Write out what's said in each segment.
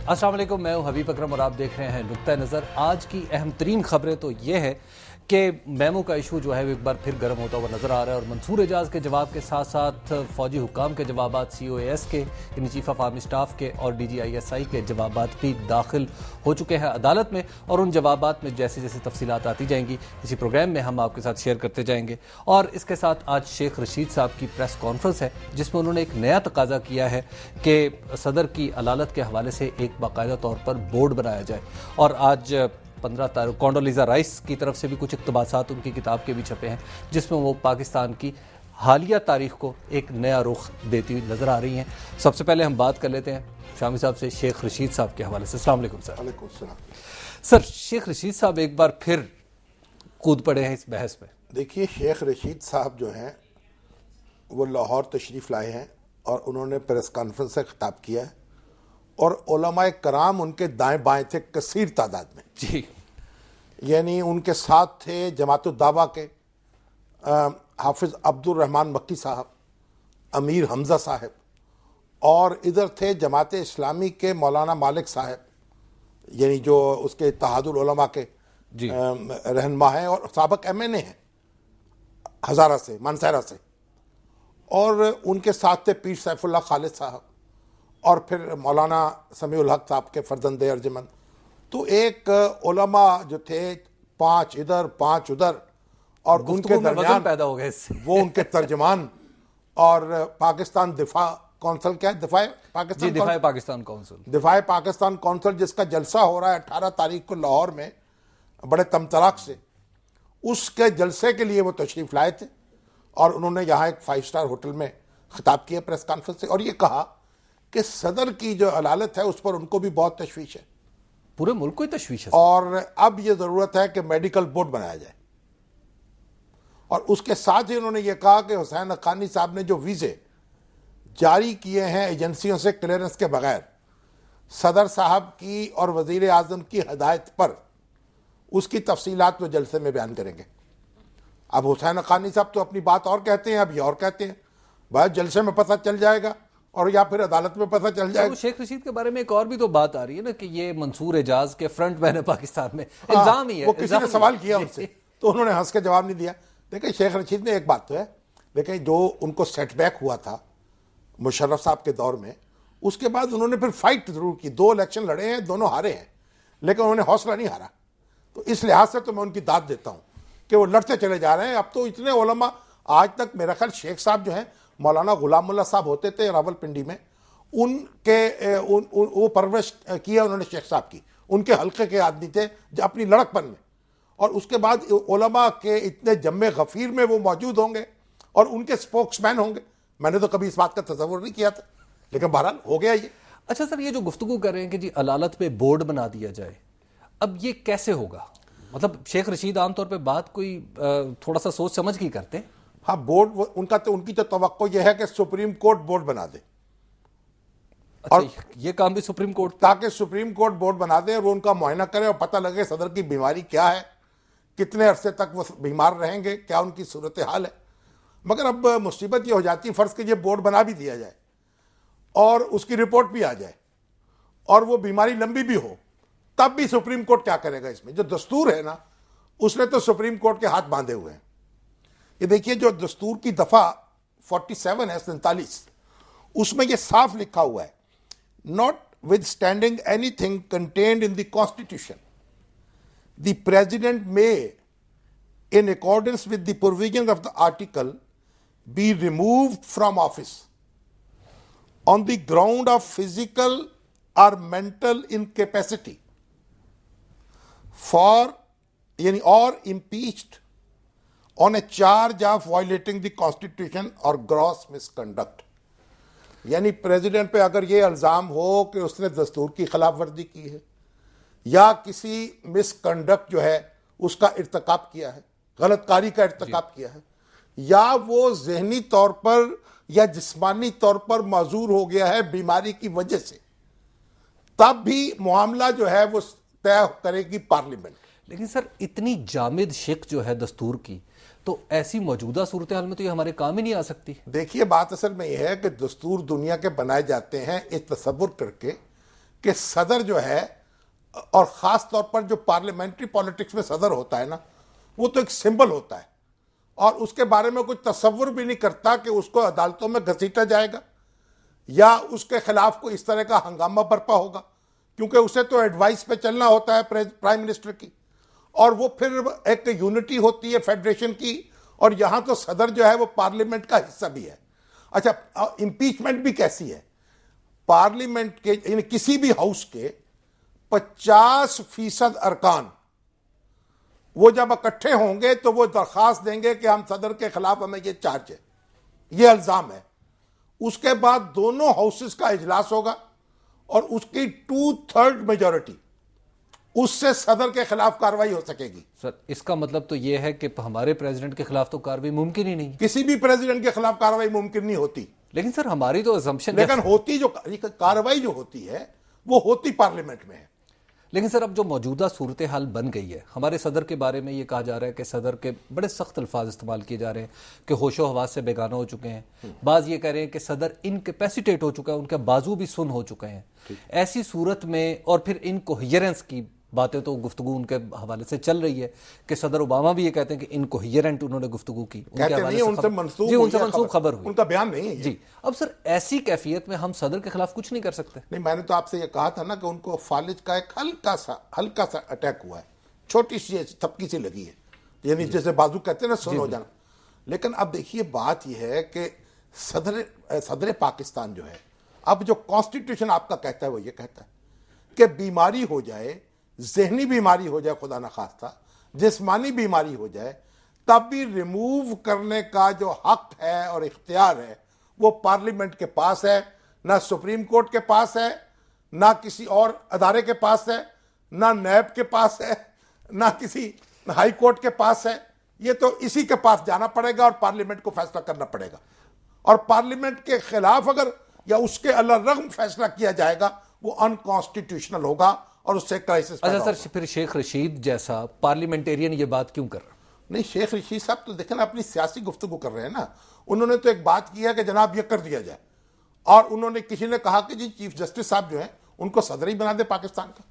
अस्सलाम वालेकुम, मैं हूं हबीब अकरम और आप देख रहे हैं नुक्ता नज़र। आज की अहम तरीन खबरें तो ये है कि मेमो का इशू जो है वो एक बार फिर गर्म होता हुआ नजर आ रहा है और मंसूर एजाज के जवाब के साथ साथ फौजी हुकाम के जवाब, COAS के यानी चीफ ऑफ आर्मी स्टाफ के और DGISI के जवाब भी दाखिल हो चुके हैं अदालत में, और उन जवाब में जैसे जैसे तफसीलात आती जाएंगी इसी प्रोग्राम में हम आपके साथ शेयर करते जाएंगे। और इसके साथ आज शेख रशीद साहब की प्रेस कॉन्फ्रेंस है जिसमें उन्होंने एक नया तकाजा किया है कि सदर की अदालत के हवाले से एक बाकायदा तौर पर बोर्ड बनाया जाए। और आज 15 तारीख कोंडोलीजा राइस की तरफ से भी कुछ इक़्तिबासात उनकी किताब के भी छपे हैं जिसमें वो पाकिस्तान की हालिया तारीख को एक नया रुख देती हुई नजर आ रही हैं। सबसे पहले हम बात कर लेते हैं शामी साहब से शेख रशीद साहब के हवाले से। अस्सलाम वालेकुम सर। वालेकुम सलाम। सर, शेख रशीद साहब एक बार फिर कूद पड़े हैं इस बहस में। देखिए, शेख रशीद साहब जो हैं वो लाहौर तशरीफ़ लाए हैं और उन्होंने प्रेस कॉन्फ्रेंस से खिताब किया है और उलमाए कराम उनके दाएं बाएं थे कसीर तादाद में जी। यानी उनके साथ थे जमात दावा के हाफिज़ अब्दुल रहमान मक्की साहब, अमीर हमज़ा साहब, और इधर थे जमात इस्लामी के मौलाना मालिक साहब, यानी जो उसके इत्तेहादुल उलमा के रहनुमा हैं और साबिक़ MNA हैं हज़ारा से, मानसहरा से। और उनके साथ थे पीर सैफुल्लाह खालिद साहब और फिर मौलाना समीउल हक साहब के फर्जंदे अर्जमंद। तो एक उलमा जो थे 5 इधर 5 उधर, और उनके दरमियान पैदा हो गए इससे। वो उनके तर्जमान और पाकिस्तान दिफा कौंसिल, क्या है, दिफा पाकिस्तान कौंसिल, जिसका जलसा हो रहा है 18 तारीख को लाहौर में बड़े तमतराक से, उसके जलसे के लिए वो तशरीफ़ लाए थे और उन्होंने यहाँ एक 5 स्टार होटल में खिताब किया प्रेस कॉन्फ्रेंस से, और ये कहा कि सदर की जो अदालत है उस पर उनको भी बहुत तशवीश है, पूरे मुल्क को ही तशवीश है, और अब ये ज़रूरत है कि मेडिकल बोर्ड बनाया जाए। और उसके साथ ही उन्होंने ये कहा कि हुसैन हक्कानी साहब ने जो वीज़े जारी किए हैं एजेंसियों से क्लियरेंस के बगैर, सदर साहब की और वज़ीर आज़म की हदायत पर उसकी तफसीलात वो जलसे में बयान करेंगे। अब हुसैन हक्कानी साहब तो अपनी बात और कहते हैं, अब ये और कहते हैं, भाई जलसे में पता चल जाएगा और या फिर अदालत में पता चल जाएगा। तो शेख रशीद के बारे में एक और भी तो बात आ रही है ना कि ये मंसूर एजाज के फ्रंट मैन है पाकिस्तान में, इल्जाम ही है। वो किसी ने सवाल किया उनसे तो उन्होंने हंस के जवाब नहीं दिया। देखिए, शेख रशीद ने एक बात तो है, देखिए जो उनको सेटबैक हुआ था मुशर्रफ साहब के दौर में, उसके बाद उन्होंने फिर फाइट जरूर की, 2 इलेक्शन लड़े हैं, दोनों हारे हैं, लेकिन उन्होंने हौसला नहीं हारा। तो इस लिहाज से तो मैं उनकी दाद देता हूँ कि वो लड़ते चले जा रहे हैं। अब तो इतने उलमा, आज तक मेरा ख्याल शेख साहब जो हैं, मौलाना गुलाम मुल्ला साहब होते थे रावलपिंडी में, वो परवरिश किया उन्होंने शेख साहब की, उनके हल्के के आदमी थे अपनी लड़कपन में, और उसके बाद उलमा के इतने जम्मे गफीर में वो मौजूद होंगे और उनके स्पोक्समैन होंगे। मैंने तो कभी इस बात का तस्वुर नहीं किया था, लेकिन बहरहाल हो गया ये। अच्छा सर, ये जो गुफ्तगू कर रहे हैं कि जी अदालत में बोर्ड बना दिया जाए, अब ये कैसे होगा? मतलब शेख रशीद आमतौर पे बात कोई थोड़ा सा सोच समझ की करते हैं। हाँ, बोर्ड उनकी तो तवक्को यह है कि सुप्रीम कोर्ट बोर्ड बना दे। अच्छा, और ये काम भी सुप्रीम कोर्ट, ताकि सुप्रीम कोर्ट बोर्ड बना दे और वो उनका मुआयना करे और पता लगे सदर की बीमारी क्या है, कितने अरसे तक वो बीमार रहेंगे, क्या उनकी सूरत हाल है। मगर अब मुसीबत ये हो जाती है, फर्ज के ये बोर्ड बना भी दिया जाए और उसकी रिपोर्ट भी आ जाए और वो बीमारी लंबी भी हो, तब भी सुप्रीम कोर्ट क्या करेगा? इसमें जो दस्तूर है ना, उसने तो सुप्रीम कोर्ट के हाथ बांधे हुए हैं। ये देखिए, जो दस्तूर की दफा 47 है, 47, उसमें ये साफ लिखा हुआ है, not with standing anything contained in the constitution the president may in accordance with the provision of the article be removed from office on the ground of physical और मेंटल इनकेपेसिटी फॉर यानी और impeached on A charge of violating the constitution और gross misconduct. यानी president पे अगर ये इल्जाम हो कि उसने दस्तूर की खिलाफ वर्जी की है या किसी मिसकंडक्ट जो है उसका इर्तिकाब किया है, गलतकारी का इर्तिकाब किया है, या वो जहनी तौर पर या जिस्मानी तौर पर माजूर हो गया है बीमारी की वजह से, तब भी मामला जो है वो तय करेगी पार्लियामेंट। लेकिन सर, इतनी जामिद शिक जो है दस्तूर की, तो ऐसी मौजूदा सूरत हाल में तो ये हमारे काम ही नहीं आ सकती। देखिए, बात असल में यह है कि दस्तूर दुनिया के बनाए जाते हैं इस तसव्वुर करके कि सदर जो है, और ख़ास तौर पर जो पार्लियामेंट्री पॉलिटिक्स में सदर होता है ना, वो तो एक सिंबल होता है और उसके बारे में कुछ तसव्वुर भी नहीं करता कि उसको अदालतों में घसीटा जाएगा या उसके खिलाफ कोई इस तरह का हंगामा बरपा होगा, क्योंकि उसे तो एडवाइस पे चलना होता है प्राइम मिनिस्टर की, और वो फिर एक यूनिटी होती है फेडरेशन की, और यहां तो सदर जो है वो पार्लियामेंट का हिस्सा भी है। अच्छा, इंपीचमेंट भी कैसी है, पार्लियामेंट के यानी किसी भी हाउस के 50% अरकान वो जब इकट्ठे होंगे तो वो दरखास्त देंगे कि हम सदर के खिलाफ, हमें ये चार्ज है, ये इल्जाम है। उसके बाद दोनों हाउसेस का इजलास होगा और उसकी 2/3 मेजॉरिटी, उससे सदर के खिलाफ कार्रवाई हो सकेगी। सर, इसका मतलब तो यह है कि हमारे प्रेसिडेंट के खिलाफ तो कार्रवाई मुमकिन ही नहीं। किसी भी प्रेसिडेंट के खिलाफ कार्रवाई मुमकिन नहीं होती। लेकिन सर, हमारी तो असम्पशन, लेकिन होती जो कार्रवाई जो होती है वो होती पार्लियामेंट में है। लेकिन सर, अब जो मौजूदा सूरत हाल बन गई है, हमारे सदर के बारे में ये कहा जा रहा है कि सदर के बड़े सख्त अल्फाज इस्तेमाल किए जा रहे हैं कि होशो हवास से बेगाना हो चुके हैं। बाज़ ये कह रहे हैं कि सदर इनकैपेसिटेट हो चुका है, उनके बाजू भी सुन हो चुके हैं। ऐसी सूरत में और फिर इनकोहेरेंस की बातें तो गुफ्तगू उनके हवाले से चल रही है कि सदर ओबामा भी ये कहते हैं कि इनकोहेरेंट उन्होंने गुफ्तगू की, उनसे मंसूब खबर हुई, उनका बयान नहीं है जी। अब सर, ऐसी कैफियत में हम सदर के खिलाफ कुछ नहीं कर सकते? नहीं, मैंने तो आपसे ये कहा था ना कि उनको फालिज का एक हल्का सा अटैक हुआ है, छोटी सी थपकी सी लगी है, यानी जैसे बाजू कहते हैं ना, सुन हो जाना। लेकिन अब देखिए, बात यह है कि सदर पाकिस्तान जो है, अब जो कॉन्स्टिट्यूशन आपका कहता है वो ये कहता है कि बीमारी हो जाए, जहनी बीमारी हो जाए, खुदा न खास्ता जिस्मानी बीमारी हो जाए, तब भी रिमूव करने का जो हक है और इख्तियार है वो पार्लियामेंट के पास है, ना सुप्रीम कोर्ट के पास है, ना किसी और अदारे के पास है, ना नैब के पास है, ना किसी हाई कोर्ट के पास है। ये तो इसी के पास जाना पड़ेगा और पार्लियामेंट को फैसला करना पड़ेगा, और पार्लियामेंट के खिलाफ अगर या उसके अलरगम फैसला किया जाएगा वो अनकॉन्स्टिट्यूशनल होगा और उससे क्राइसिस। अच्छा सर, फिर शेख रशीद जैसा पार्लियामेंटेरियन ये बात क्यों कर रहा? नहीं, शेख रशीद साहब तो देखें ना, अपनी सियासी गुफ्तगू कर रहे हैं ना। उन्होंने तो एक बात की है कि जनाब ये कर दिया जाए, और उन्होंने किसी ने कहा कि जी चीफ जस्टिस साहब जो है उनको सदर ही बना दे पाकिस्तान का।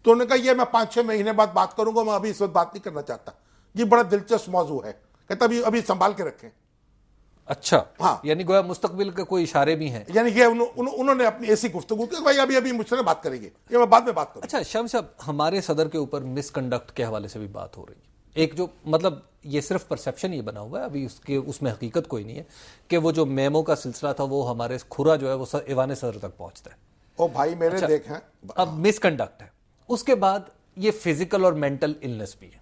तो उन्होंने कहा ये मैं 5-6 महीने बाद बात करूंगा, मैं अभी इस वक्त बात नहीं करना चाहता। ये बड़ा दिलचस्प मौजू है, कहता अभी संभाल के रखें। अच्छा, हाँ, यानी गोया मुस्तकबिल के कोई इशारे भी हैं, यानी ये उन्होंने अपनी ऐसी गुफ्तगू की भाई अभी मुझसे बात करेंगे, ये मैं बाद में बात करूंगा। अच्छा शाम साहब, हमारे सदर के ऊपर मिसकंडक्ट के हवाले से भी बात हो रही है। एक जो मतलब ये सिर्फ परसेप्शन ये बना हुआ है, अभी उसमें हकीकत कोई नहीं है कि वो जो मेमो का सिलसिला था वो हमारे खुरा जो है वो ईवान सदर तक पहुंचता है। ओ भाई मेरे अच्छा, देखें, अब मिसकंडक्ट है, उसके बाद ये फिजिकल और मेंटल इलनेस भी है।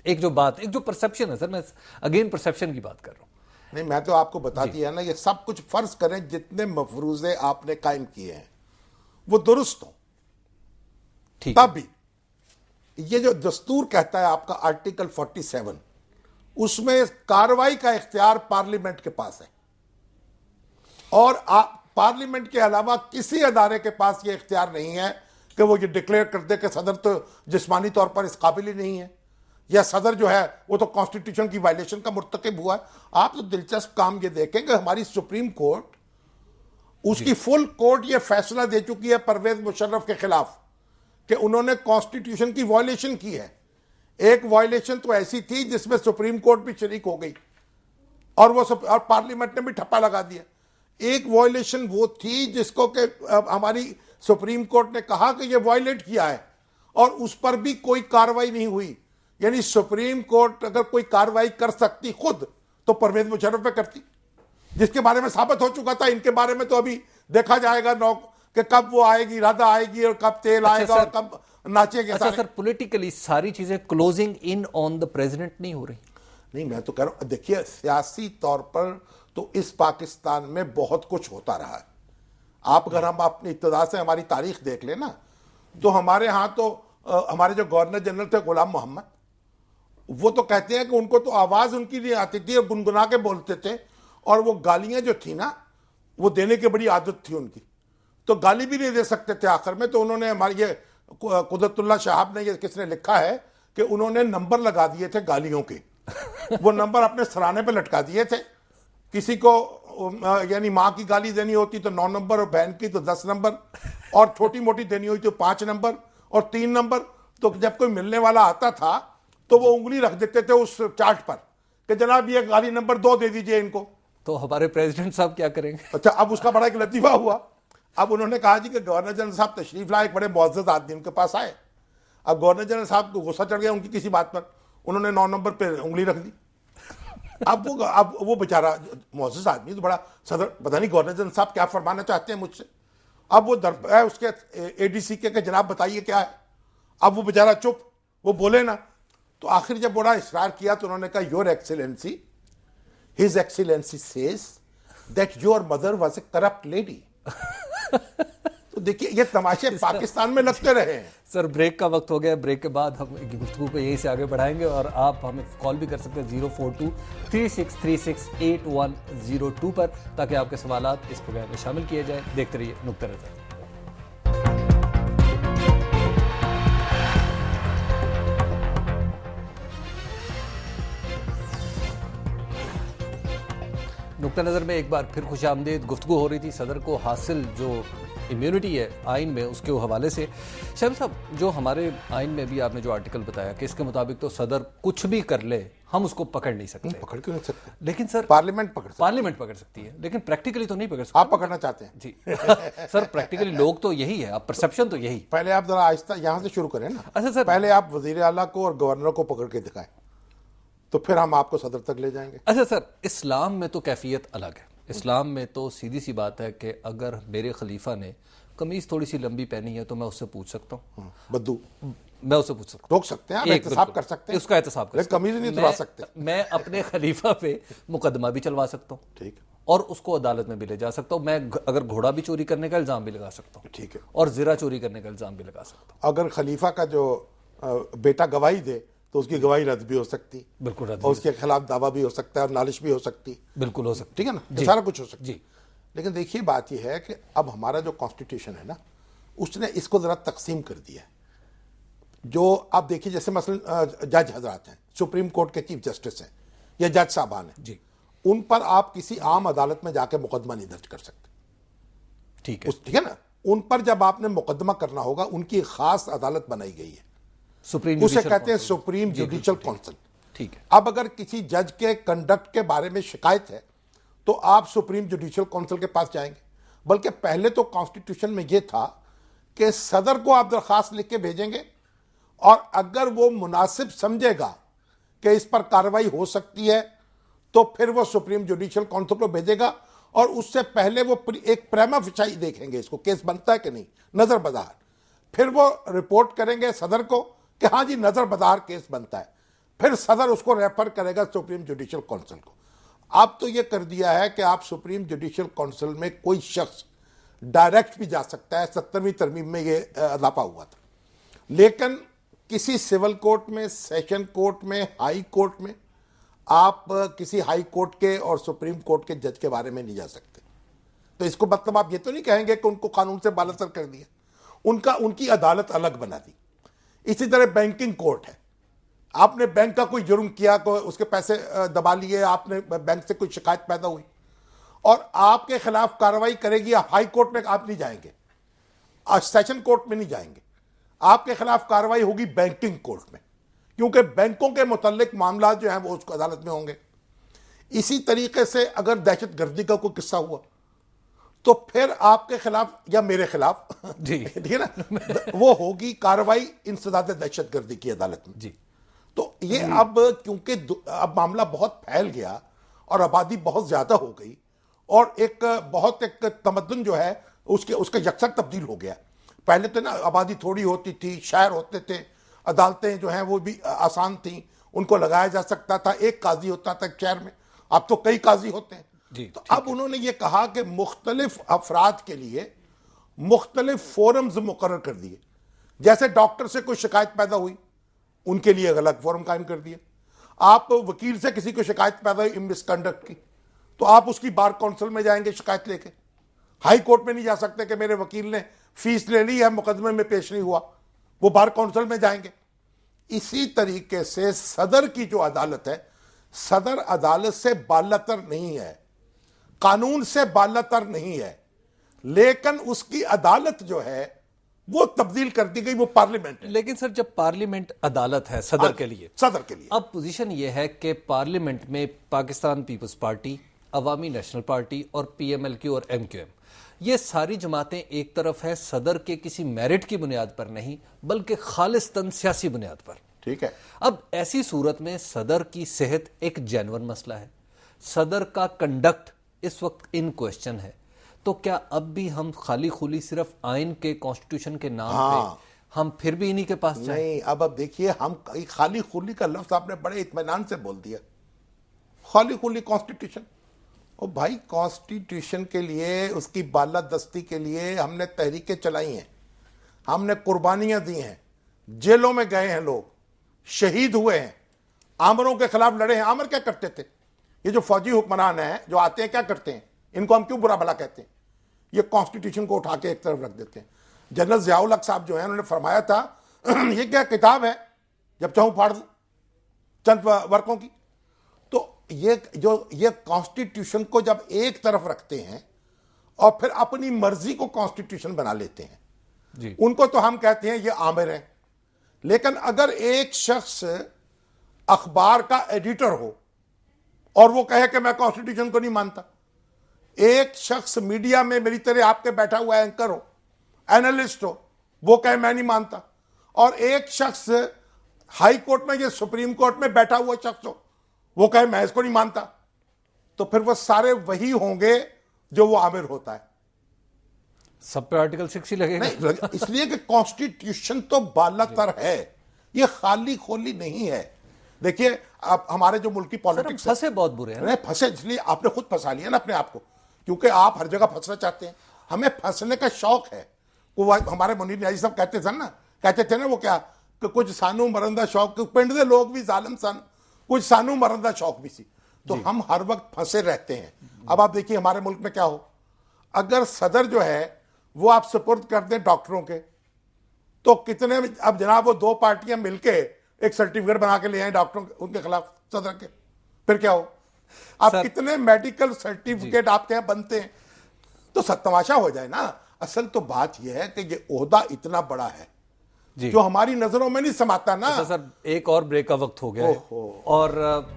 एक जो परसेप्शन है सर, मैं अगेन परसेप्शन की बात कर रहा हूं। नहीं, मैं तो आपको बता दिया ना, ये सब कुछ फर्ज करें जितने मफरूजे आपने कायम किए हैं वो दुरुस्त हो, ठीक, तब भी ये जो दस्तूर कहता है आपका आर्टिकल 47, उसमें कार्रवाई का इख्तियार पार्लियामेंट के पास है, और पार्लियामेंट के अलावा किसी अदारे के पास ये इख्तियार नहीं है कि वो ये डिक्लेयर कर दे कि सदर तो जिस्मानी तौर पर इस काबिल ही नहीं है, या सदर जो है वो तो कॉन्स्टिट्यूशन की वायलेशन का मुर्तकिब हुआ है। आप तो दिलचस्प काम ये देखेंगे, हमारी सुप्रीम कोर्ट, उसकी फुल कोर्ट ये फैसला दे चुकी है परवेज मुशर्रफ के खिलाफ कि उन्होंने कॉन्स्टिट्यूशन की वायलेशन की है। एक वायलेशन तो ऐसी थी जिसमें सुप्रीम कोर्ट भी शरीक हो गई और पार्लियामेंट ने भी ठप्पा लगा दिया। एक वायलेशन वो थी जिसको कि हमारी सुप्रीम कोर्ट ने कहा कि ये वायलेट किया है और उस पर भी कोई कार्रवाई नहीं हुई। यानी सुप्रीम कोर्ट अगर कोई कार्रवाई कर सकती खुद तो परवेज मुशर्रफ पे करती, जिसके बारे में साबित हो चुका था। इनके बारे में तो अभी देखा जाएगा कि कब वो आएगी, राधा आएगी और कब तेल आएगा और कब नाचेगी। अच्छा सर, पॉलिटिकली सारी चीजें closing in on the president नहीं हो रही? नहीं, मैं तो कह रहा हूं, देखिए सियासी तौर पर तो इस पाकिस्तान में बहुत कुछ होता रहा है। आप अगर हम अपनी इब्तिदा से हमारी तारीख देख लें ना, तो हमारे यहां तो हमारे जो गवर्नर जनरल थे गुलाम मोहम्मद, वो तो कहते हैं कि उनको तो आवाज उनकी नहीं आती थी और गुनगुना के बोलते थे, और वो गालियां जो थी ना वो देने की बड़ी आदत थी उनकी, तो गाली भी नहीं दे सकते थे आखिर में। तो उन्होंने हमारे ये कुदरतुल्लाह साहब ने, ये किसने लिखा है कि उन्होंने नंबर लगा दिए थे गालियों के वो नंबर अपने सराने पे लटका दिए थे। किसी को यानी माँ की गाली देनी होती तो 9 नंबर और बहन की तो 10 नंबर, और छोटी मोटी देनी हुई तो 5 नंबर और 3 नंबर। तो जब कोई मिलने वाला आता था तो वो उंगली रख देते थे उस चार्ट पर कि जनाब ये गाली नंबर 2 दे दीजिए इनको। तो हमारे प्रेसिडेंट साहब क्या करेंगे? अच्छा, अब उसका बड़ा एक लतीफा हुआ। अब उन्होंने कहा जी कि गवर्नर जनरल साहब तशरीफ लाए, एक बड़े मुअज़्ज़ज़ आदमी उनके पास आए। अब गवर्नर जनरल साहब को गुस्सा चढ़ गया उनकी किसी बात पर, उन्होंने 9 नंबर पे उंगली रख दी। अब वो बेचारा मुअज़्ज़ज़ आदमी तो बड़ा सदर, पता नहीं गवर्नर जनरल साहब क्या फरमाना चाहते हैं मुझसे। अब वो है उसके एडीसी के जनाब बताइए क्या है। अब वो बेचारा चुप, वो बोले ना। तो आखिर जब बड़ा इसरार किया तो उन्होंने कहा your excellency, his excellency says that your mother was a corrupt lady. तो देखिए ये तमाशे पाकिस्तान में लगते रहे हैं। सर ब्रेक का वक्त हो गया, ब्रेक के बाद हम गुफ्तगू को यहीं से आगे बढ़ाएंगे और आप हमें कॉल भी कर सकते हैं 042-3636-8102 पर, ताकि आपके सवालात इस प्रोग्राम में शामिल किए जाए। देखते रहिए नुक्ता नज़र। नुक्ता नज़र में एक बार फिर खुशामदीद। गुफ्तगू हो रही थी सदर को हासिल जो इम्यूनिटी है आइन में, उसके हवाले से। शहब साहब, जो हमारे आइन में भी आपने जो आर्टिकल बताया कि इसके मुताबिक तो सदर कुछ भी कर ले हम उसको पकड़ नहीं सकते। पकड़ क्यों नहीं सकते? लेकिन सर पार्लियामेंट पकड़ सकती है, लेकिन प्रैक्टिकली तो नहीं पकड़ सकती। आप पकड़ना चाहते हैं जी। सर प्रैक्टिकली लोग तो यही है, अब परसेप्शन तो यही। पहले आप जरा आहिस्ता यहाँ से शुरू करें ना। अच्छा सर, पहले आप वजीर आला को और गवर्नर को पकड़ के दिखाएं, तो फिर हम आपको सदर तक ले जाएंगे। अच्छा सर, इस्लाम में तो कैफियत अलग है। इस्लाम में तो सीधी सी बात है कि अगर मेरे खलीफा ने कमीज थोड़ी सी लंबी पहनी है तो मैं उससे पूछ सकता हूँ, बद्दू, मैं उससे पूछ सकता हूँ, रोक सकते हैं, आप एहतसाब कर सकते हैं, उसका एहतसाब कर सकते हैं। कमीज नहीं तुड़वा सकते। मैं अपने खलीफा पे मुकदमा भी चलवा सकता हूँ, ठीक, और उसको अदालत में भी ले जा सकता हूँ। मैं अगर घोड़ा भी चोरी करने का इल्जाम भी लगा सकता हूँ, ठीक है, और जिरा चोरी करने का इल्जाम भी लगा सकता हूँ। अगर खलीफा का जो बेटा गवाही दे तो उसकी गवाही रद्द भी हो सकती, बिल्कुल रद्द, और उसके खिलाफ दावा भी हो सकता है और नालिश भी हो सकती, बिल्कुल हो सकती, ठीक है ना, ये सारा कुछ हो सकता जी। लेकिन देखिए बात यह है कि अब हमारा जो कॉन्स्टिट्यूशन है ना, उसने इसको जरा तकसीम कर दिया है। जो आप देखिए जैसे मसलन जज हजरात हैं, सुप्रीम कोर्ट के चीफ जस्टिस हैं या जज साहबान हैं जी, उन पर आप किसी आम अदालत में जाके मुकदमा नहीं दर्ज कर सकते, ठीक है, ठीक है ना। उन पर जब आपने मुकदमा करना होगा उनकी एक खास अदालत बनाई गई है, सुप्रीम, उसे कहते हैं सुप्रीम जुडिशियल काउंसिल, ठीक है। अब अगर किसी जज के कंडक्ट के बारे में शिकायत है तो आप सुप्रीम जुडिशियल काउंसिल के पास जाएंगे। बल्कि पहले तो कॉन्स्टिट्यूशन में यह था कि सदर को आप दरखास्त लिख के भेजेंगे, और अगर वो मुनासिब समझेगा कि इस पर कार्रवाई हो सकती है तो फिर वो सुप्रीम जुडिशियल काउंसिल को भेजेगा, और उससे पहले वो एक प्रेमा फिशाई देखेंगे, इसको केस बनता है कि नहीं, नजर बदार। फिर वो रिपोर्ट करेंगे सदर को कि हाँ जी नजर बदार केस बनता है, फिर सदर उसको रेफर करेगा सुप्रीम जुडिशियल काउंसिल को। अब तो ये कर दिया है कि आप सुप्रीम जुडिशियल काउंसिल में कोई शख्स डायरेक्ट भी जा सकता है। 70वीं तरमीम में ये इजाफा हुआ था, लेकिन किसी सिविल कोर्ट में, सेशन कोर्ट में, हाई कोर्ट में आप किसी हाई कोर्ट के और सुप्रीम कोर्ट के जज के बारे में नहीं जा सकते। तो इसको मतलब आप ये तो नहीं कहेंगे कि उनको कानून से बालातर कर दिया, उनकी अदालत अलग बना दी। इसी तरह बैंकिंग कोर्ट है, आपने बैंक का कोई जुर्म किया, कोई उसके पैसे दबा लिए, आपने बैंक से कोई शिकायत पैदा हुई और आपके खिलाफ कार्रवाई करेगी, हाई कोर्ट में आप नहीं जाएंगे, सेशन कोर्ट में नहीं जाएंगे, आपके खिलाफ कार्रवाई होगी बैंकिंग कोर्ट में, क्योंकि बैंकों के मुतल्लिक मामला जो है वो उसको अदालत में होंगे। इसी तरीके से अगर दहशत गर्दी का कोई किस्सा हुआ तो फिर आपके खिलाफ या मेरे खिलाफ जी ठीक है ना, वो होगी कार्रवाई इंसदाद दहशत गर्दी की अदालत में जी। तो ये अब क्योंकि अब मामला बहुत फैल गया और आबादी बहुत ज्यादा हो गई और एक तमद्दुन जो है उसका यकसर तब्दील हो गया। पहले तो ना आबादी थोड़ी होती थी, शहर होते थे, अदालतें जो हैं वो भी आसान थी, उनको लगाया जा सकता था, एक काजी होता था शहर में, अब तो कई काजी होते हैं जी। तो अब उन्होंने ये कहा कि मुख्तलिफ अफराद के लिए मुख्तलिफ फोरम्स मुकर्रर कर दिए। जैसे डॉक्टर से कोई शिकायत पैदा हुई, उनके लिए अलग फोरम कायम कर दिया। आप वकील से किसी को शिकायत पैदा हुई मिसकंडक्ट की, तो आप उसकी बार काउंसिल में जाएंगे शिकायत लेके, हाई कोर्ट में नहीं जा सकते कि मेरे वकील ने फीस ले ली है, मुकदमे में पेश नहीं हुआ, वो बार काउंसिल में जाएंगे। इसी तरीके से सदर की जो अदालत है, सदर अदालत से बालातर नहीं है। कानून से बालातर नहीं है, लेकिन उसकी अदालत जो है वो तब्दील कर दी गई, वो पार्लियामेंट है। लेकिन सर जब पार्लियामेंट अदालत है सदर के लिए, अब पोजीशन ये है कि पार्लियामेंट में पाकिस्तान पीपल्स पार्टी, अवामी नेशनल पार्टी और पीएमएलक्यू और एमक्यूएम, ये सारी जमातें एक तरफ है सदर के किसी मेरिट की बुनियाद पर नहीं बल्कि खालिस्तन सियासी बुनियाद पर। ठीक है। अब ऐसी सूरत में सदर की सेहत एक जेन्युइन मसला है, सदर का कंडक्ट इस वक्त इन क्वेश्चन है, तो क्या अब भी हम खाली खुली सिर्फ आइन के कॉन्स्टिट्यूशन के नाम पे हम फिर भी इन्हीं के पास जाएं? नहीं, अब देखिए, हम खाली खुली का लफ्ज आपने बड़े इत्मीनान से बोल दिया। खाली खुली कॉन्स्टिट्यूशन, ओ भाई, कॉन्स्टिट्यूशन के लिए, उसकी बालादस्ती के लिए हमने तहरीकें चलाई हैं, हमने कुर्बानियां दी हैं, जेलों में गए हैं लोग, शहीद हुए हैं, आमरों के खिलाफ लड़े हैं। आमर क्या करते थे? ये जो फौजी हुक्मरान हैं जो आते हैं, क्या करते हैं? इनको हम क्यों बुरा भला कहते हैं? ये कॉन्स्टिट्यूशन को उठा के एक तरफ रख देते हैं। जनरल जियाउल हक साहब जो है, उन्होंने फरमाया था ये क्या किताब है जब चाहूं फाड़ दूं चंद वर्कों की। तो ये कॉन्स्टिट्यूशन को जब एक तरफ रखते हैं और फिर अपनी मर्जी को कॉन्स्टिट्यूशन बना लेते हैं जी। उनको तो हम कहते हैं ये आमिर हैं। लेकिन अगर एक शख्स अखबार का एडिटर हो और वो कहे कि मैं कॉन्स्टिट्यूशन को नहीं मानता, एक शख्स मीडिया में मेरी तरह आपके बैठा हुआ एंकर हो, एनालिस्ट हो, वो कहे मैं नहीं मानता, और एक शख्स हाई कोर्ट में या सुप्रीम कोर्ट में बैठा हुआ शख्स हो, वो कहे मैं इसको नहीं मानता, तो फिर वो सारे वही होंगे जो वो आमिर होता है। सब पे आर्टिकल 6 ही लगेगा। नहीं, इसलिए कि कॉन्स्टिट्यूशन तो बालातर है, ये खाली खोली नहीं है। देखिए, आप हमारे जो मुल्क की पॉलिटिक्स फंसे बहुत बुरे हैं। नहीं फंसे, इसलिए आपने खुद फंसा लिया ना अपने आप को, क्योंकि आप हर जगह फंसना चाहते हैं। हमें फंसने का शौक है। वो हमारे मुनीर न्याजी साहब कहते थे ना वो क्या, कि कुछ सानू मरंदा शौक, पिंड दे लोग भी जालिम सन, कुछ सानू मरंदा शौक भी सी। तो हम हर वक्त फंसे रहते हैं। अब आप देखिए हमारे मुल्क में क्या हो, अगर सदर जो है वो आप सुपुर्द कर दें डॉक्टरों के, तो कितने, अब जनाब वो दो पार्टियां मिलके एक सर्टिफिकेट बना के ले आए डॉक्टरों के, उनके खिलाफ सदर के, फिर क्या हो? आप कितने मेडिकल सर्टिफिकेट आपके यहां बनते हैं? तो सत्तमाशा हो जाए ना। असल तो बात यह है कि ये ओहदा इतना बड़ा है जो हमारी नजरों में नहीं समाता ना। अच्छा सर, एक और ब्रेक का वक्त हो गया है और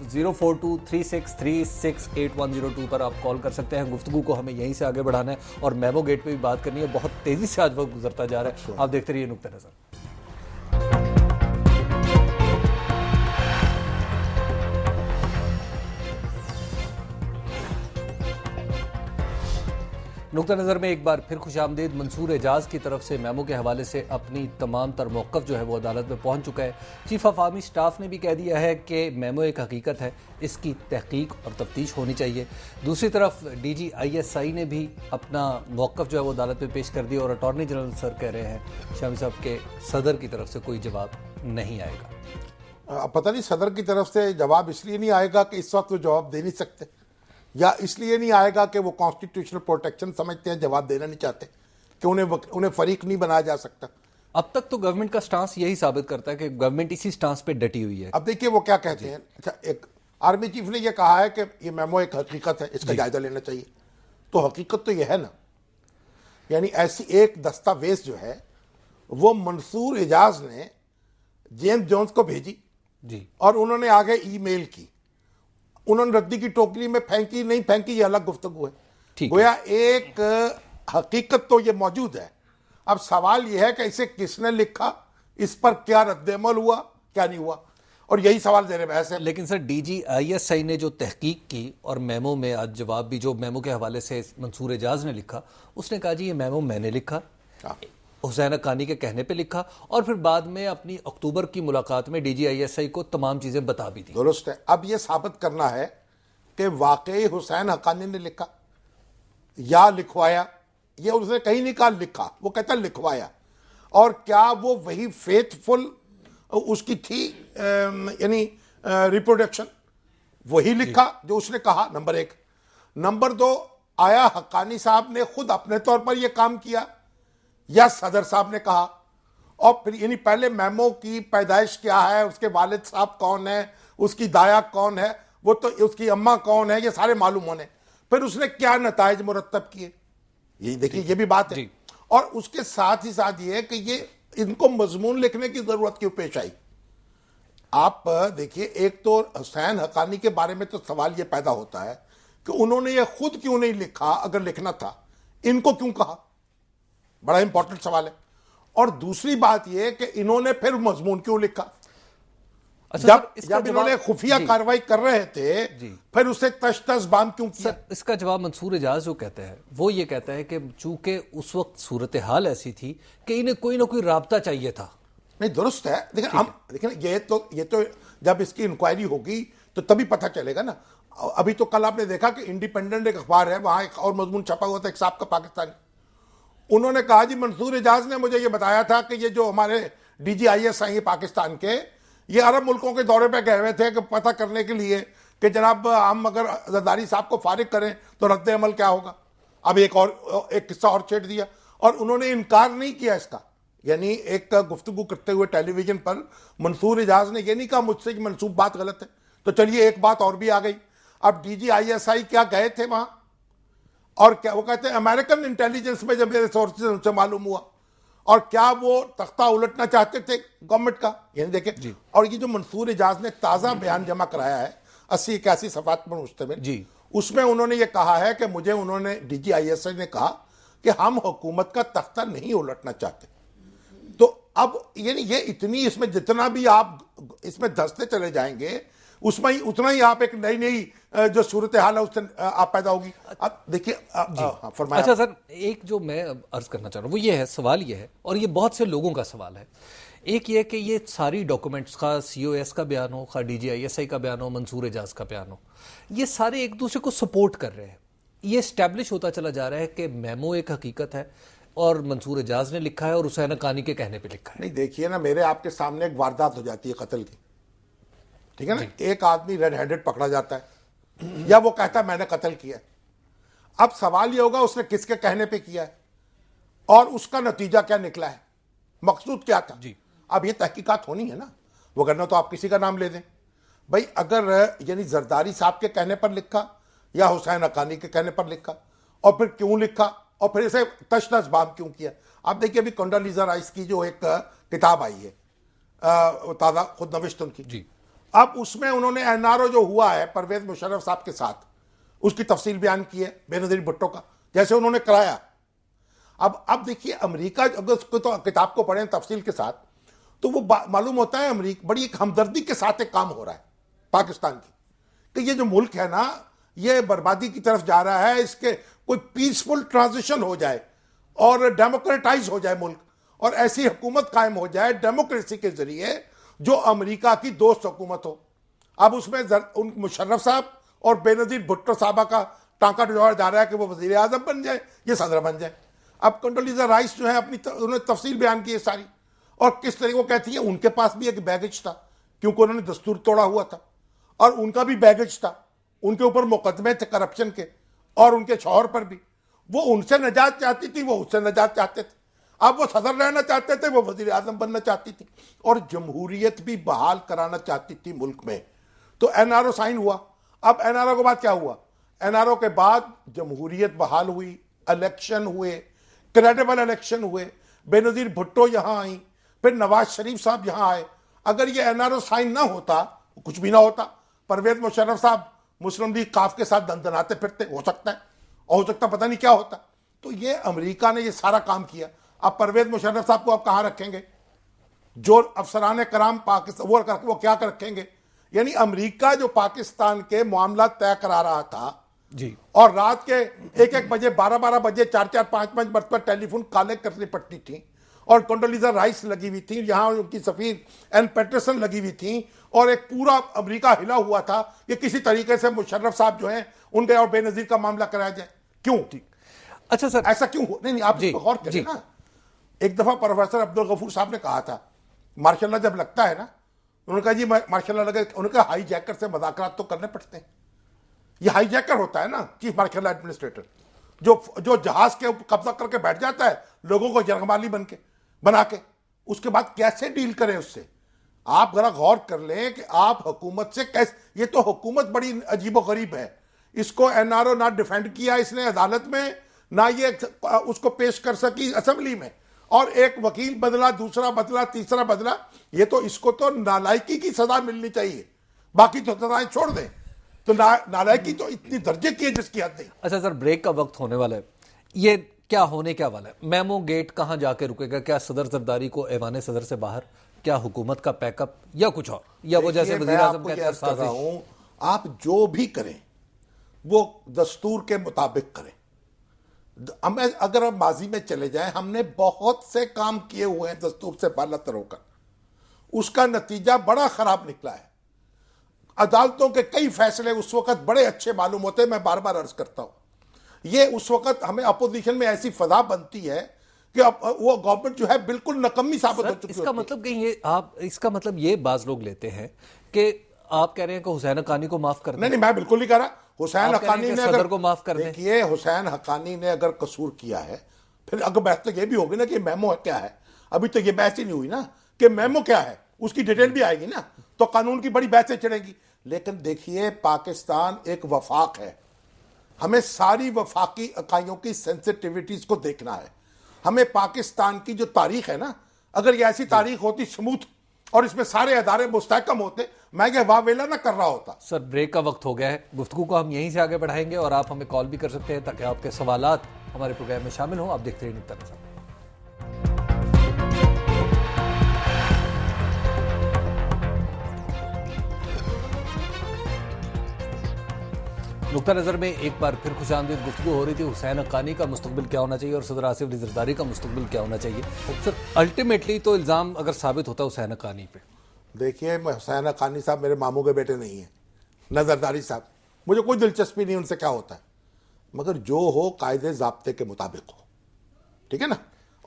042363680102 पर आप कॉल कर सकते हैं। गुफ्तगू को हमें यहीं से आगे बढ़ाना है और मेमो गेट पे भी बात करनी है। बहुत तेजी से आज वक्त गुजरता जा रहा है। आप देखते रहिए नुक्ता नजर। नुक्ता नज़र में एक बार फिर खुशामदीद। मंसूर एजाज की तरफ से मेमो के हवाले से अपनी तमाम तर मौक़िफ़ जो है वो अदालत में पहुंच चुका है। चीफ ऑफ आर्मी स्टाफ ने भी कह दिया है कि मेमो एक हकीकत है, इसकी तहकीक और तफ्तीश होनी चाहिए। दूसरी तरफ DGISI ने भी अपना मौक़िफ़ जो है वो अदालत में पेश कर दिया और अटॉर्नी जनरल सर कह रहे हैं शामी साहब के सदर की तरफ से कोई जवाब नहीं आएगा। पता नहीं सदर की तरफ से जवाब इसलिए नहीं आएगा कि इस वक्त वो जवाब दे नहीं सकते, या इसलिए नहीं आएगा कि वो कॉन्स्टिट्यूशनल प्रोटेक्शन समझते हैं, जवाब देना नहीं चाहते, कि उन्हें फरीक नहीं बनाया जा सकता। अब तक तो गवर्नमेंट का स्टांस यही साबित करता है कि गवर्नमेंट इसी स्टांस पे डटी हुई है। अब देखिए वो क्या कहते हैं। अच्छा, एक आर्मी चीफ ने ये कहा है कि ये मेमो एक हकीकत है, इसका जायजा लेना चाहिए। तो हकीकत तो यह है ना, यानी ऐसी एक दस्तावेज जो है वो मंसूर एजाज ने जेम्स जोन्स को भेजी जी, और उन्होंने आगे ईमेल की, उन्होंने रद्दी की टोकरी में फेंकी नहीं फेंकी, ये अलग गुफ्तगू है। गोया एक हकीकत तो ये मौजूद है। अब सवाल ये है कि इसे किसने लिखा, इस पर क्या रद्द-ए-अमल हुआ, क्या नहीं हुआ, और यही सवाल ज़ेर बहस है। लेकिन सर DGISI ने जो तहकीक की और मेमो में आज जवाब भी जो मेमो के हवाले से मंसूर एजाज ने लिखा, उसने कहा जी ये मेमो मैंने लिखा, हुसैन हक्कानी के कहने पे लिखा, और फिर बाद में अपनी अक्टूबर की मुलाकात में DGISI को तमाम चीजें बता भी दी। दुरुस्त है। अब यह साबित करना है कि वाकई हुसैन हक्कानी ने लिखा या लिखवाया। ये उसने कहीं नहीं कहा लिखा, वो कहता लिखवाया। और क्या वो वही फेथफुल उसकी थी, यानी रिप्रोडक्शन वही लिखा जो उसने कहा, नंबर एक। नंबर दो, आया हक्कानी साहब ने खुद अपने तौर पर यह काम किया या सदर साहब ने कहा? और फिर यानी पहले मेमो की पैदाइश क्या है, उसके वालिद साहब कौन है, उसकी दाया कौन है, वो तो उसकी अम्मा कौन है, ये सारे मालूम होने। फिर उसने क्या नताइज मुरत्तब किए, ये देखिए, ये भी बात है। और उसके साथ ही साथ ये कि ये इनको मजमून लिखने की जरूरत क्यों पेश आई। आप देखिए, एक तो हुसैन हक्कानी के बारे में तो सवाल ये पैदा होता है कि उन्होंने ये खुद क्यों नहीं लिखा, अगर लिखना था इनको क्यों कहा, बड़ा इंपॉर्टेंट सवाल है। और दूसरी बात ये कि इन्होंने फिर मजमून क्यों लिखा। अच्छा, जब इन्होंने खुफिया कार्रवाई कर रहे थे फिर उसे तश तश बाम क्यों किया। सर, इसका जवाब मंसूर एजाज जो कहते हैं वो ये कहता है कि चूंकि उस वक्त सूरत हाल ऐसी थी कि इन्हें कोई ना कोई राब्ता चाहिए था। नहीं, दुरुस्त है, लेकिन हम देखें ये तो जब इसकी इंक्वायरी होगी तो तभी पता चलेगा ना। अभी तो कल आपने देखा कि इंडिपेंडेंट एक अखबार है, वहां एक और मजमून छपा हुआ था एक साहब का पाकिस्तानी, उन्होंने कहा जी मंसूर एजाज ने मुझे ये बताया था कि ये जो हमारे DGISI पाकिस्तान के, ये अरब मुल्कों के दौरे पे गए हुए थे कि पता करने के लिए कि जनाब हम अगर जरदारी साहब को फारिग करें तो रद्द अमल क्या होगा। अब एक किस्सा और छेड़ दिया, और उन्होंने इनकार नहीं किया इसका। यानी एक गुफ्तगू करते हुए टेलीविजन पर मंसूर एजाज ने यह नहीं कहा मुझसे कि मंसूब बात गलत है। तो चलिए एक बात और भी आ गई, अब DGISI क्या गए थे वहां, और क्या वो कहते हैं अमेरिकन इंटेलिजेंस में जब मेरे सोर्सेज उनसे मालूम हुआ, और क्या वो तख्ता उलटना चाहते थे गवर्नमेंट का। यानी देखे, और ये जो मंसूर एजाज ने ताज़ा बयान जमा कराया है 80-81 सफ़ात पर मुश्तमिल, उसमें उन्होंने ये कहा है कि मुझे उन्होंने DGISI ने कहा कि हम हुकूमत का तख्ता नहीं उलटना चाहते। तो अब ये इतनी, इसमें जितना भी आप इसमें धंसते चले जाएंगे उसमें ही उतना ही आप एक नई नई जो सूरत हाल है उससे आप पैदा होगी। अब देखिए, फरमाया। अच्छा सर, एक जो मैं अर्ज करना चाह रहा हूँ वो ये है, सवाल ये है, और ये बहुत से लोगों का सवाल है। एक ये कि ये सारी डॉक्यूमेंट्स का COS का बयान हो, DGISI का बयान हो, मंसूर एजाज का बयान हो, ये सारे एक दूसरे को सपोर्ट कर रहे हैं। ये स्टैब्लिश होता चला जा रहा है कि मेमो एक हकीकत है और मंसूर एजाज ने लिखा है और हुसैन हक्कानी के कहने पे लिखा है। नहीं, देखिए ना, मेरे आपके सामने एक वारदात हो जाती है कत्ल की, ठीक है ना, एक आदमी रेड हैंडेड पकड़ा जाता है या वो कहता है मैंने कत्ल किया। अब सवाल ये होगा उसने किसके कहने पे किया है और उसका नतीजा क्या निकला है, मकसूद क्या था। अब ये तहकीकात होनी है ना, वो करना तो आप किसी का नाम ले दें भाई। अगर यानी जरदारी साहब के कहने पर लिखा या हुसैन हक्कानी के कहने पर लिखा, और फिर क्यों लिखा, और फिर इसे तश तश बाम क्यों किया। आप देखिए, अभी कोंडोलीजा राइस की जो एक किताब आई है ताज़ा खुद नविश्त उनकी, अब उसमें उन्होंने NRO जो हुआ है परवेज मुशर्रफ साहब के साथ, उसकी तफसील बयान की है, बेनज़ीर भुट्टो का जैसे उन्होंने कराया। अब देखिए, अमेरिका अगर उसको तो किताब को पढ़ें तफसील के साथ तो वो मालूम होता है अमेरिका बड़ी एक हमदर्दी के साथ एक काम हो रहा है पाकिस्तान की, कि ये जो मुल्क है ना ये बर्बादी की तरफ जा रहा है, इसके कोई पीसफुल ट्रांजिशन हो जाए और डेमोक्रेटाइज हो जाए मुल्क, और ऐसी हुकूमत कायम हो जाए डेमोक्रेसी के जरिए जो अमेरिका की दोस्त हुकूमत हो। अब उसमें उन मुशर्रफ साहब और बेनज़ीर भुट्टो साहबा का टांका जोड़ा जा रहा है कि वो वज़ीर आज़म बन जाए, ये सदर बन जाए। अब कोंडोलीजा राइस जो है उन्होंने तफसील बयान की है सारी, और किस तरीके वो कहती है उनके पास भी एक बैगेज था क्योंकि उन्होंने दस्तूर तोड़ा हुआ था, और उनका भी बैगेज था, उनके ऊपर मुकदमे थे करप्शन के, और उनके शौहर पर भी। वो उनसे नजात चाहती थी, वो उससे नजात चाहते थे। अब वो सदर रहना चाहते थे, वो वजीर आजम बनना चाहती थी, और जमहूरियत भी बहाल कराना चाहती थी मुल्क में। तो NRO साइन हुआ। अब NRO के बाद क्या हुआ, NRO के बाद जमहूरियत बहाल हुई, इलेक्शन हुए, क्रेडिबल इलेक्शन हुए, बेनज़ीर भुट्टो यहां आई, फिर नवाज शरीफ साहब यहां आए। अगर ये NRO साइन ना होता कुछ भी ना होता, परवेज मुशर्रफ साहब मुस्लिम लीग काफ के साथ दंदनाते फिरते, हो सकता है, और हो सकता पता नहीं क्या होता। तो ये अमेरिका ने ये सारा काम किया। अब परवेज मुशर्रफ साहब को आप कहां रखेंगे, जो अफसरान कराम पाकिस्तान वो क्या कर रखेंगे। यानी अमेरिका जो पाकिस्तान के मामला तय करा रहा था जी, और रात के 1-1 बजे 12-12 बजे 4-4 5-5 बजे पर टेलीफोन कॉलें करनी पड़ती थी, और कोंडोलीजा राइस लगी हुई थी, यहां उनकी सफीर एन पैटरसन लगी हुई थी, और एक पूरा अमेरिका हिला हुआ था कि किसी तरीके से मुशर्रफ साहब जो हैं उनके और बेनजीर का मामला कराया जाए। क्यों? अच्छा सर, ऐसा क्यों हो? नहीं, आप गौर करें ना। एक दफा प्रोफेसर अब्दुल गफूर साहब ने कहा था मार्शल जब लगता है ना, उन्होंने कहा जी मार्शल लगे, उन्होंने कहा हाई जैकर से मुज़ाकरात तो करने पड़ते हैं। ये हाई जैकर होता है ना, चीफ मार्शल एडमिनिस्ट्रेटर, जो जहाज के कब्जा करके बैठ जाता है लोगों को जरगमाली बना के, उसके बाद कैसे डील करें उससे। आप जरा गौर कर लें कि आप हुकूमत से कैसे, ये तो हुकूमत बड़ी अजीबो गरीब है। इसको एनआरओ ना डिफेंड किया इसने अदालत में, ना ये उसको पेश कर सकी असेंबली में, और एक वकील बदला, दूसरा बदला, तीसरा बदला। ये तो इसको तो नालायकी की सजा मिलनी चाहिए, बाकी तो सजाएं छोड़ दें। तो नालायकी तो इतनी दर्जे की है जिसकी हद नहीं। अच्छा सर, ब्रेक का वक्त होने वाला है, ये क्या होने क्या वाला है? मेमो गेट कहां जाके रुकेगा? क्या सदर जरदारी को ऐवान सदर से बाहर, क्या हुकूमत का पैकअप, या कुछ और, या वो जैसे वजीर आजम कहते हैं साजिश? आप जो भी करें वो दस्तूर के मुताबिक करें। हमें अगर हम माजी में चले जाएं, हमने बहुत से काम किए हुए हैं दस्तूर से बालातर होकर, उसका नतीजा बड़ा खराब निकला है। अदालतों के कई फैसले उस वक्त बड़े अच्छे मालूम होते हैं, मैं बार बार अर्ज करता हूं। ये उस वक्त हमें अपोजिशन में ऐसी फजा बनती है कि वो गवर्नमेंट जो है बिल्कुल नकम्मी साबित हो चुकी है। इसका मतलब कहीं ये आप, इसका मतलब ये बाज लोग लेते हैं कि आप कह रहे हैं कि हुसैन हक्कानी को माफ कर दें? नहीं, मैं बिल्कुल नहीं कह रहा। हुसैन हक्कानी ने सदर को माफ कर दें। देखिए, हुसैन हक्कानी ने अगर कसूर किया है, फिर अगर बहस तो ये भी होगी ना कि मेमो क्या है। अभी तो ये बहस ही नहीं हुई ना कि मेमो क्या है, उसकी डिटेल भी आएगी ना, तो कानून की बड़ी बहसें चढ़ेगी। लेकिन देखिए, पाकिस्तान एक वफाक है, हमें सारी वफाकी इकाइयों की सेंसिटिविटीज को देखना है। हमें पाकिस्तान की जो तारीख है ना, अगर ये ऐसी तारीख होती स्मूथ और इसमें सारे अदारे मुस्तहकम होते, मैं ये वावेला ना कर रहा होता। सर, ब्रेक का वक्त हो गया है, गुफ्तगू को हम यहीं से आगे बढ़ाएंगे और आप हमें कॉल भी कर सकते हैं ताकि आपके सवालात हमारे प्रोग्राम में शामिल हो। आप देखते रहिए नुक्ता नज़र। नुक्ता नज़र में एक बार फिर खुशामदीद गुफ्तगू हो रही थी हुसैन हक्कानी का मुस्तकबिल क्या होना चाहिए और सदर आसिफ अली जरदारी का मुस्तकबिल क्या होना चाहिए। सर, अल्टीमेटली तो इल्ज़ाम अगर साबित होता है हुसैन हक्कानी पे, देखिए, हुसैन हक्कानी साहब मेरे मामू के बेटे नहीं हैं, न जरदारी साहब, मुझे कोई दिलचस्पी नहीं उनसे क्या होता है, मगर जो हो कायदे ज़ाब्ते के मुताबिक हो, ठीक है ना।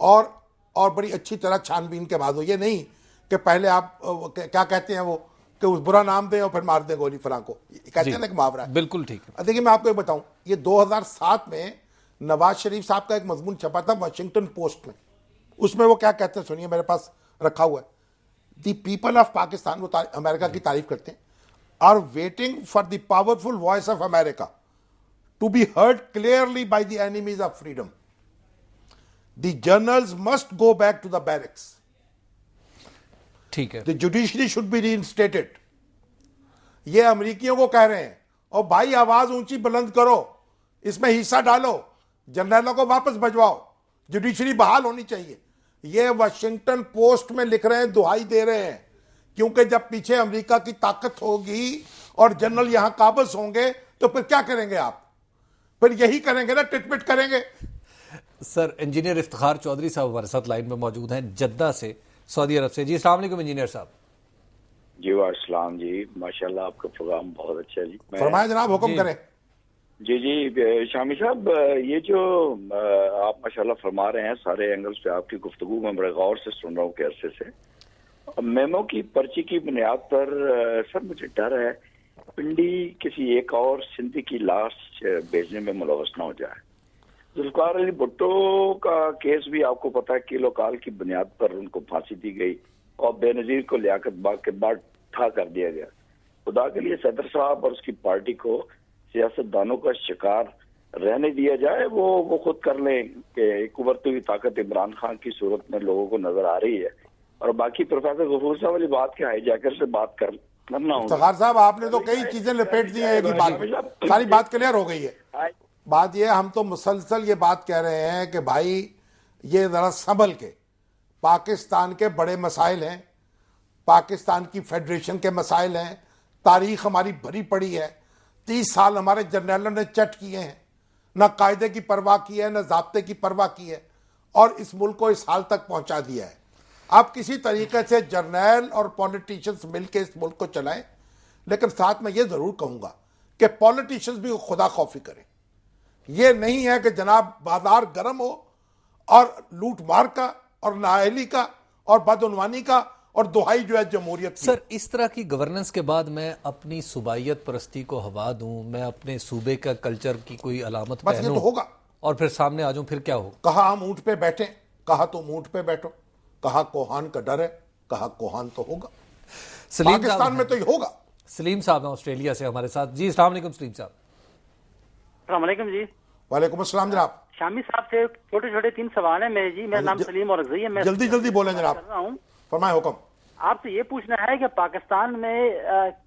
और बड़ी अच्छी तरह छानबीन के बाद हो, ये नहीं कि पहले आप क्या कहते हैं वो कि उस बुरा नाम दें और फिर मार दें गोली फलां को, कहते हैं ना कि मुहावरा है। बिल्कुल ठीक है। देखिए, मैं आपको एक बताऊं, ये 2007 में नवाज शरीफ साहब का एक मजमून छपा था वाशिंगटन पोस्ट में, उसमें वो क्या कहते हैं सुनिए, मेरे पास रखा हुआ है। द पीपल ऑफ पाकिस्तान, वो अमेरिका की तारीफ करते हैं, are waiting for the powerful voice of America to be heard clearly by the enemies of freedom. The generals must go back to the barracks. ठीक है। The judiciary should be reinstated. ये अमेरिकियों को कह रहे हैं, और भाई आवाज ऊंची बुलंद करो, इसमें हिस्सा डालो, जनरलों को वापस भजवाओ, जुडिशरी बहाल होनी चाहिए। ये वाशिंगटन पोस्ट में लिख रहे हैं, दुहाई दे रहे हैं, क्योंकि जब पीछे अमेरिका की ताकत होगी और जनरल यहां काबज होंगे तो फिर क्या करेंगे आप? फिर यही करेंगे ना, टिटपिट करेंगे। सर, इंजीनियर इफ्तिखार चौधरी साहब हमारे साथ लाइन में मौजूद हैं, जद्दा से, सऊदी अरब से। जी अस्सलाम वालेकुम इंजीनियर साहब। जी वालेकुम जी, माशाल्लाह आपका प्रोग्राम बहुत अच्छा है जी। फरमाएं जनाब, हुक्म करें। जी शामी साहब, ये जो आप माशाल्लाह फरमा रहे हैं, सारे एंगल्स पे आपकी गुफ्तगू में बड़े गौर से सुन रहा हूँ कि अरसे से। मेमो की पर्ची की बुनियाद पर सर मुझे डर है पिंडी किसी एक और सिंधी की लाश भेजने में मुलवस न हो जाए। जुल्फिकार अली भुट्टो का केस भी आपको पता है, किलो काल की बुनियाद पर उनको फांसी दी गई और बेनजीर को लियाकत बाग के बाद ठा कर दिया गया। खुदा के लिए सदर साहब और उसकी पार्टी को सियासतदानों का शिकार रहने दिया जाए, वो खुद कर लें कि एक उभरती हुई ताकत इमरान खान की सूरत में लोगों को नजर आ रही है। और बाकी प्रोफेसर गफूर साहब वाली बात के हाईजैकर से बात करना होगा। साहब, आपने तो कई चीजें लपेट दी है, एक ही बात में सारी बात क्लियर हो गई है। बात ये, हम तो मुसलसल ये बात कह रहे हैं कि भाई ये जरा संभल के, पाकिस्तान के बड़े मसाइल हैं, पाकिस्तान की फेडरेशन के मसाइल हैं, तारीख हमारी भरी पड़ी है, 30 साल हमारे जर्नलों ने चट किए हैं, ना कायदे की परवाह की है, ना ज़ाब्ते की परवाह की है, और इस मुल्क को इस हाल तक पहुंचा दिया है। आप किसी तरीके से जर्नल और पॉलिटिशियंस मिलकर इस मुल्क को चलाएं, लेकिन साथ में ये ज़रूर कहूँगा कि पॉलिटिशियंस भी खुदा खौफी करें। ये नहीं है कि जनाब बाजार गर्म हो और लूट मार का और नाअहली का और बदउनवानी का और दुहाई जो है जमहूरियत। सर, इस तरह की गवर्नेंस के बाद मैं अपनी सूबाइयत परस्ती को हवा दूं, मैं अपने सूबे का कल्चर की कोई अलामत पहनूं तो होगा और फिर सामने आ जाऊं, फिर क्या होगा? कहा हम ऊंट पे बैठे, कहा तुम ऊंट पे बैठो, कहा कोहान का डर है, कहा कोहान तो होगा। पाकिस्तान में तो ये होगा। सलीम साहब हैं ऑस्ट्रेलिया से हमारे साथ। जी अस्सलाम वालेकुम सलीम साहब। अस्सलाम वालेकुम जी। वालेकुम अस्सलाम जनाब। शामी साहब से छोटे छोटे 3 सवाल हैं मेरे जी। मेरा नाम सलीम और रज़ी है। मैं जल्दी जल्दी बोलें जनाब, कर रहा हूँ। फरमाए हुक्म। आपसे ये पूछना है कि पाकिस्तान में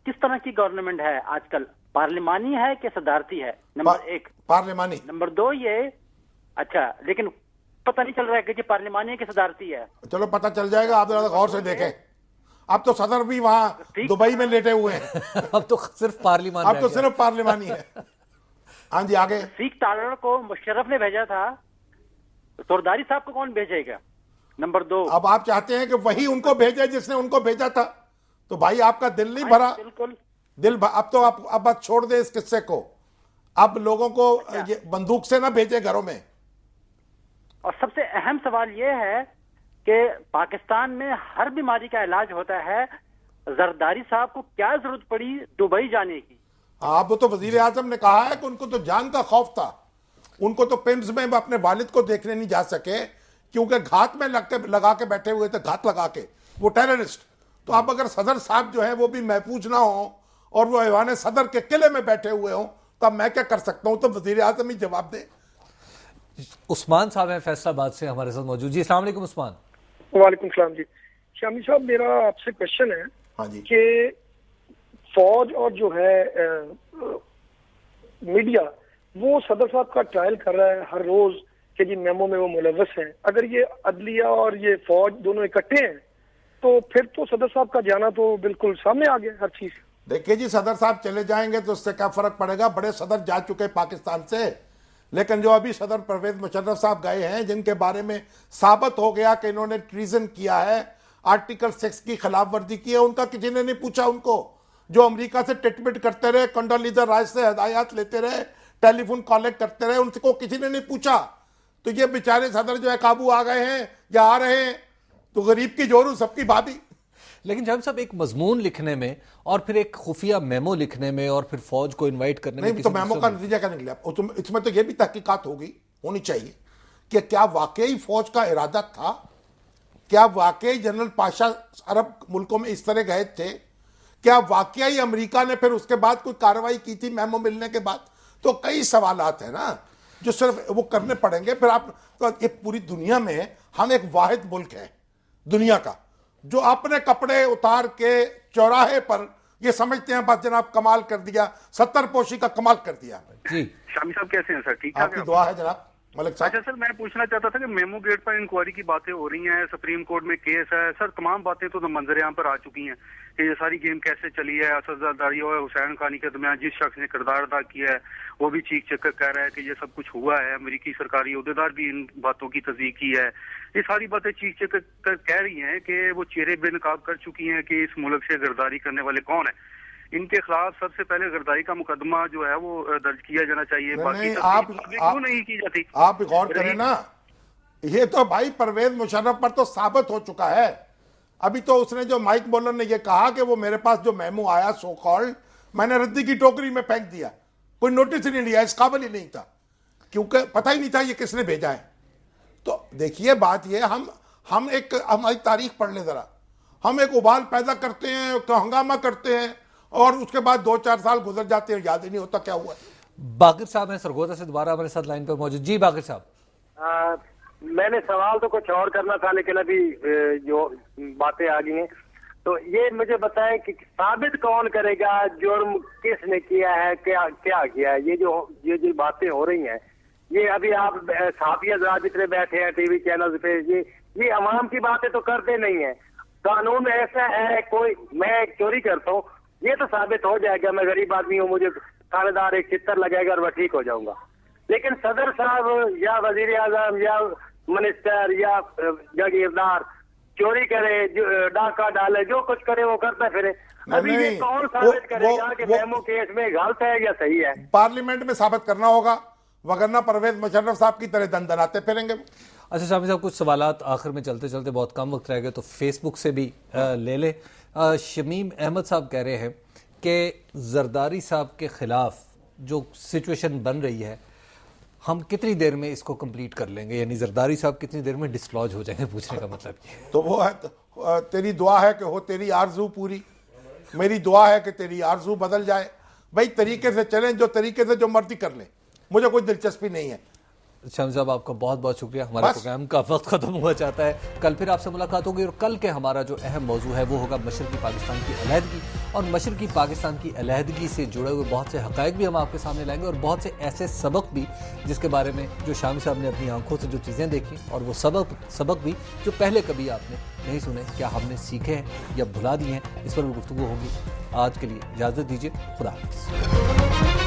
किस तरह की गवर्नमेंट है आजकल, पार्लिमानी है कि सदारती है? नंबर 1। पार्लिमानी। नंबर 2 ये, अच्छा लेकिन पता नहीं चल रहा है कि ये पार्लिमानी है कि सदारती है। चलो पता चल जाएगा, आप जरा गौर से देखें। अब तो सदर भी वहां दुबई में लेटे हुए हैं। अब तो सिर्फ पार्लिमान अब तो सिर्फ पार्लिमानी है। हाँ जी आगे। सिख टालर को मुशर्रफ ने भेजा था, सरदारी साहब को कौन भेजेगा? नंबर 2। अब आप चाहते हैं कि वही उनको भेजे जिसने उनको भेजा था, तो भाई आपका दिल नहीं भरा। बिल्कुल अब तो आप अब बात छोड़ दे इस किस्से को। अब लोगों को ये बंदूक से ना भेजे घरों में। और सबसे अहम सवाल ये है कि पाकिस्तान में हर बीमारी का इलाज होता है, जरदारी साहब को क्या जरूरत पड़ी दुबई जाने की? आप तो वजीर आजम ने कहा है कि उनको तो जान का खौफ था, उनको तो पिम्स में अपने वालिद को देखने नहीं जा सके क्योंकि घात में लगा के बैठे हुए थे, घात लगा के, वो टेररिस्ट। तो अब अगर सदर साहब जो है वो भी महफूज ना हो और वो ऐवान सदर के किले में बैठे हुए हों, तो अब मैं क्या कर सकता हूं? तो वजीर आजम ही जवाब दे। उस्मान साहब हैं फैसलाबाद से हमारे साथ मौजूद। जी अस्सलाम वालेकुम उस्मान। वालेकुम सलाम जी। शामी साहब मेरा आपसे क्वेश्चन है हाँ जी। कि फौज और जो है मीडिया वो सदर साहब का ट्रायल कर रहा है हर रोज कि जी मेमो में वो मुलव्वस हैं। अगर ये अदलिया और ये फौज दोनों इकट्ठे हैं तो फिर तो सदर साहब का जाना तो बिल्कुल सामने आ गया हर चीज। देखिए जी, सदर साहब चले जाएंगे तो उससे क्या फर्क पड़ेगा? बड़े सदर जा चुके पाकिस्तान से, लेकिन जो अभी सदर परवेज मुशर्रफ साहब गए हैं, जिनके बारे में साबित हो गया कि इन्होंने ट्रीजन किया है, आर्टिकल 6 की खिलाफ वर्जी की है, उनका किसी ने नहीं पूछा। उनको जो अमेरिका से टिटबिट करते रहे, कंडोलीजा राइस से हदायत लेते रहे, टेलीफोन कॉलेक्ट करते रहे, उनको किसी ने नहीं पूछा। तो ये बेचारे सदर जो है काबू आ गए हैं या आ रहे हैं, तो गरीब की जोरू सबकी भाभी। लेकिन जब सब एक मजमून लिखने में और फिर एक खुफिया मेमो लिखने में और फिर फौज को इनवाइट करने में, नहीं तो मेमो का नतीजा क्या निकला? इसमें तो यह भी तहकीकात होनी चाहिए कि क्या वाकई फौज का इरादा था, क्या वाकई जनरल पाशा अरब मुल्कों में इस तरह गए थे, क्या वाकई अमेरिका ने फिर उसके बाद कोई कार्रवाई की थी मेमो मिलने के बाद? तो कई सवालात है ना जो सिर्फ वो करने पड़ेंगे। फिर आप तो ये पूरी दुनिया में हम एक वाहिद मुल्क है दुनिया का जो अपने कपड़े उतार के चौराहे पर ये समझते हैं बस जनाब कमाल कर दिया, 70 पोशी का कमाल कर दिया। जी शामी साहब कैसे हैं सर? ठीक ठाक आपकी है? दुआ है जनाब मलिक साहब। अच्छा सर, मैं पूछना चाहता था कि मेमो गेट पर इंक्वायरी की बातें हो रही हैं, सुप्रीम कोर्ट में केस है सर, तमाम बातें तो मंजर आम पर आ चुकी हैं कि ये सारी गेम कैसे चली है। असद जरदारी और हुसैन खानी के दरमियान जिस शख्स ने किरदार अदा किया है वो भी चीख चक्कर कह रहा है कि ये सब कुछ हुआ है। अमेरिकी सरकारी अहदेदार भी इन बातों की तस्दीक की है। ये सारी बातें चीख चक्कर कह रही हैं कि वो चेहरे बेनकाब कर चुकी हैं कि इस मुल्क से गिरदारी करने वाले कौन है। इनके खिलाफ सबसे पहले गिरदारी का मुकदमा जो है वो दर्ज किया जाना चाहिए। बाकी क्यों नहीं की जाती? आप गौर करें ना, ये तो भाई परवेज मुशर्रफ पर तो साबित हो चुका है। अभी तो उसने जो माइक बोलर ने ये कहा कि वो मेरे पास जो मेमो आया सो कॉल्ड, मैंने रद्दी की टोकरी में फेंक दिया, कोई नोटिस ही नहीं लिया, इस काबिल ही नहीं था, क्योंकि पता ही नहीं था ये किसने भेजा है। तो देखिए बात ये, हम एक हमारी तारीख पढ़ ले जरा, हम एक उबाल पैदा करते हैं, तो हंगामा करते हैं और उसके बाद 2-4 साल गुजर जाते हैं, याद ही नहीं होता क्या हुआ। बाकिर साहब हैं सरगोदा से दोबारा हमारे साथ लाइन पर मौजूद। जी बाकिर साहब। मैंने सवाल तो कुछ और करना था लेकिन अभी जो बातें आ गई हैं तो ये मुझे बताएं कि साबित कौन करेगा जुर्म किसने किया है, क्या क्या किया है। ये जो बातें हो रही हैं, ये अभी आप साफी हजरात जितने बैठे हैं टीवी चैनल पे, ये अवाम की बातें तो करते नहीं है। कानून ऐसा है, कोई मैं चोरी करता हूँ ये तो साबित हो जाएगा, मैं गरीब आदमी हूँ, मुझे थानेदार एक चित्तर लगाएगा और मैं ठीक हो जाऊंगा। लेकिन सदर साहब या वजीर आजम या मिनिस्टर या जागीरदार चोरी करे, डाका डाले, जो कुछ करे वो करता फिरे। अभी ये कौन साबित करेगा कि मेमो केस में गलत है या सही है? पार्लियामेंट में साबित करना होगा, वगरना परवेज मुशर्रफ साहब की तरह दंदनाते फिरेंगे। अच्छा शामी साहब, कुछ सवालात आखिर में चलते चलते बहुत कम वक्त रह गए तो फेसबुक से भी ले ले। शमीम अहमद साहब कह रहे हैं कि जरदारी साहब के खिलाफ जो सिचुएशन बन रही है, हम कितनी देर में इसको कंप्लीट कर लेंगे, यानी जरदारी साहब कितनी देर में डिस्क्लोज हो जाएंगे, पूछने का मतलब ये। तो वो है तेरी दुआ है कि हो तेरी आरजू पूरी, मेरी दुआ है कि तेरी आरजू बदल जाए। भाई तरीके से चलें, जो तरीके से जो मर्जी कर लें, मुझे कोई दिलचस्पी नहीं है। शामी साहब, आपका बहुत बहुत शुक्रिया। हमारे प्रोग्राम का वक्त खत्म हुआ चाहता है। कल फिर आपसे मुलाकात होगी और कल के हमारा जो अहम मौजू है वो होगा मशरकी पाकिस्तान की अलहदगी, और मशरकी पाकिस्तान की अलहदगी से जुड़े हुए बहुत से हक़ाइक़ भी हम आपके सामने लाएंगे और बहुत से ऐसे सबक भी जिसके बारे में जो शामी साहब ने अपनी आंखों से जो चीज़ें देखी और वो सबक भी जो पहले कभी आपने नहीं सुने, क्या हमने सीखे हैं या भुला दिए हैं, इस पर भी गुफ्तगू होगी। आज के लिए इजाज़त दीजिए। खुदा हाफ़िज़।